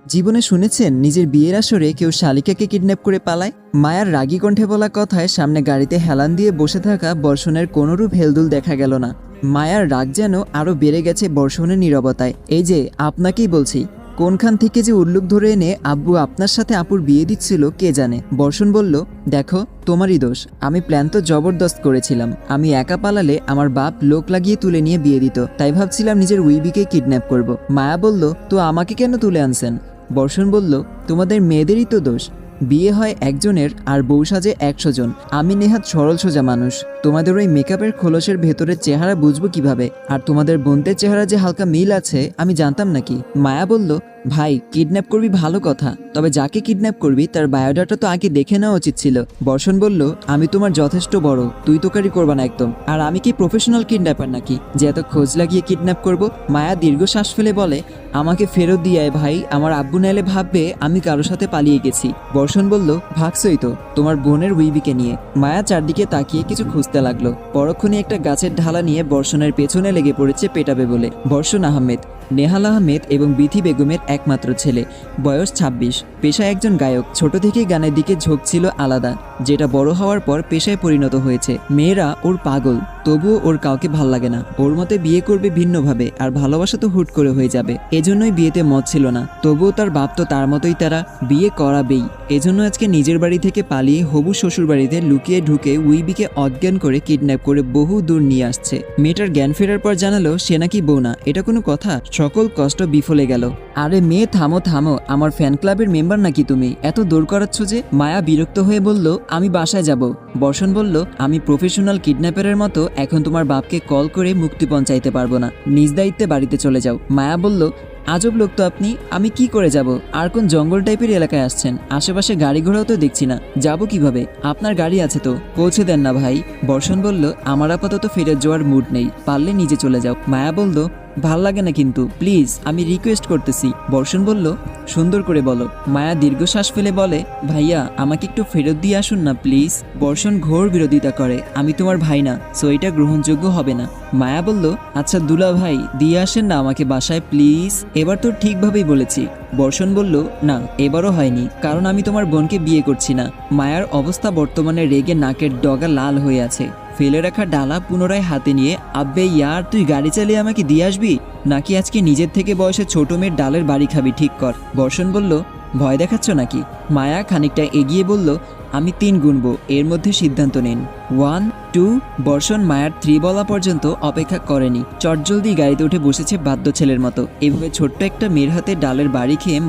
জীবনে শুনেছেন নিজের বিয়ের আসরে কেউ শালিকাকে কিডন্যাপ করে পালায়? মায়ার রাগী কণ্ঠে বলা কথায় সামনে গাড়িতে হেলান দিয়ে বসে থাকা বর্ষণের কোনোরূপ হেলদুল দেখা গেল না। মায়ার রাগ যেন আরও বেড়ে গেছে বর্ষণের নীরবতায়। এই যে আপনাকেই বলছি, কোনখান থেকে যে উল্লুক ধরে এনে আব্বু আপনার সাথে আপুর বিয়ে দিচ্ছিল কে জানে। বর্ষণ বলল, দেখো তোমারই দোষ, আমি প্ল্যান তো জবরদস্ত করেছিলাম। আমি একা পালালে আমার বাপ লোক লাগিয়ে তুলে নিয়ে বিয়ে দিত, তাই ভাবছিলাম নিজের উইবিকে কিডন্যাপ করব। মায়া বলল, তো আমাকে কেন তুলে আনছেন? বর্ষণ বলল, তোমাদের মেয়েদেরই তো দোষ। বিয়ে হয় একজনের আর বউ সাজে 100 জন। আমি নেহাত সরল সোজা মানুষ, তোমাদের ওই মেকআপের খোলসের ভেতরের চেহারা বুঝবো কিভাবে? আর তোমাদের বোনদের চেহারা যে হালকা মিল আছে আমি জানতাম নাকি? মায়া বলল, ভাই কিডন্যাপ করবি ভালো কথা, তবে যাকে কিডন্যাপ করবি তার বায়োডাটা তো আগে দেখে নেওয়া উচিত ছিল। বর্ষণ বলল, আমি তোমার যথেষ্ট বড়, তুই তোকারি করবা না একদম। আর আমি কি প্রফেশনাল কিডন্যাপার নাকি যে এত খোঁজ লাগিয়ে কিডন্যাপ করব? মায়া দীর্ঘশ্বাস ফেলে বলে, আমাকে ফেরত দিয়ে আয় ভাই, আমার আব্বু নাইলে ভাববে আমি কারোর সাথে পালিয়ে গেছি। বর্ষণ বলল, ভাগছই তো তোমার বোনের উইবিকে নিয়ে। মায়া চারদিকে তাকিয়ে কিছু খুঁজতে লাগলো। পরক্ষণে একটা গাছের ঢালা নিয়ে বর্ষণের পেছনে লেগে পড়েছে পেটাবে বলে। বর্ষণ আহমেদ, নেহাল আহমেদ এবং বিথি বেগমের একমাত্র ছেলে, বয়স 26, পেশায় একজন গায়ক। ছোট থেকেই গানের দিকে ঝোঁক ছিল আলাদা, যেটা বড় হওয়ার পর পেশায় পরিণত হয়েছে। মেয়েরা ওর পাগল, তবুও ওর কাউকে ভাল লাগে না। ওর মতে বিয়ে করবে ভিন্নভাবে, আর ভালোবাসা তো হুট করে হয়ে যাবে। এজন্যই বিয়েতে মত ছিল না। তবুও তার বাপ তো তার মতোই, তারা বিয়ে করাবেই। এজন্য আজকে নিজের বাড়ি থেকে পালিয়ে হবু শ্বশুর বাড়িতে লুকিয়ে ঢুকে উইবিকে অজ্ঞান করে কিডন্যাপ করে বহু দূর নিয়ে আসছে। মেয়েটার জ্ঞান ফেরার পর জানালো সে নাকি বউ না। এটা কোনো কথা? সকল কষ্ট বিফলে গেল। আরে মেয়ে থামো থামো, আমার ফ্যান ক্লাবের মেম্বার নাকি তুমি? এত দৌড় করাচ্ছ যে? মায়া বিরক্ত হয়ে বলল, আমি বাসায় যাব। বর্ষণ বলল, আমি প্রফেশনাল কিডন্যাপারের মতো এখন তোমার বাপকে কল করে মুক্তিপণ চাইতে পারবো না, নিজ দায়িত্বে বাড়িতে চলে যাও। মায়া বলল, আজব লোক তো আপনি, আমি কি করে যাব? আর কোন জঙ্গল টাইপের এলাকায় আসছেন? আশেপাশে গাড়ি ঘোড়াও তো দেখছি না, যাব কিভাবে? আপনার গাড়ি আছে তো, পৌঁছে দেন না ভাই। বর্ষণ বলল, আমার আপাতত ফেরত যাওয়ার মুড নেই, পারলে নিজে চলে যাও। মায়া বলল, ভাল লাগে না কিন্তু, প্লিজ আমি রিকোয়েস্ট করতেছি। বর্ষণ বলল, সুন্দর করে বলো। মায়া দীর্ঘশ্বাস ফেলে বলে, ভাইয়া আমাকে একটু ফেরত দিয়ে আসুন না প্লিজ। বর্ষণ ঘোর বিরোধিতা করে, আমি তোমার ভাই না, সো এটা গ্রহণযোগ্য হবে না। মায়া বলল, আচ্ছা দুলা ভাই দিয়ে আসেন না আমাকে বাসায় প্লিজ, এবার তো ঠিকভাবেই বলেছি। বর্ষণ বলল, না এবারও হয়নি, কারণ আমি তোমার বোনকে বিয়ে করছি না। মায়ার অবস্থা বর্তমানে রেগে নাকের ডগা লাল হয়ে আছে। ফেলে রাখা ডালা পুনরায় হাতে নিয়ে, আব্বে ইয়ার তুই গাড়ি চালিয়ে আমাকে দিয়ে আসবি নাকি আজকে নিজের থেকে বয়সে ছোট মেয়ের ডালের বাড়ি খাবি, ঠিক কর। বর্ষণ বলল, ভয় দেখাচ্ছ নাকি? মায়া খানিকটা এগিয়ে বলল, আমি 3 গুনবো, এর মধ্যে সিদ্ধান্ত নিন। 1, 2। বর্ষণ মায়ার 3 বলা পর্যন্ত অপেক্ষা করেনি, চটজলদি গাড়িতে উঠে বসেছে বাধ্য ছেলের মতো। এভাবে ছোট্ট একটা মেয়ের হাতে ডালের বাড়ি খেয়ে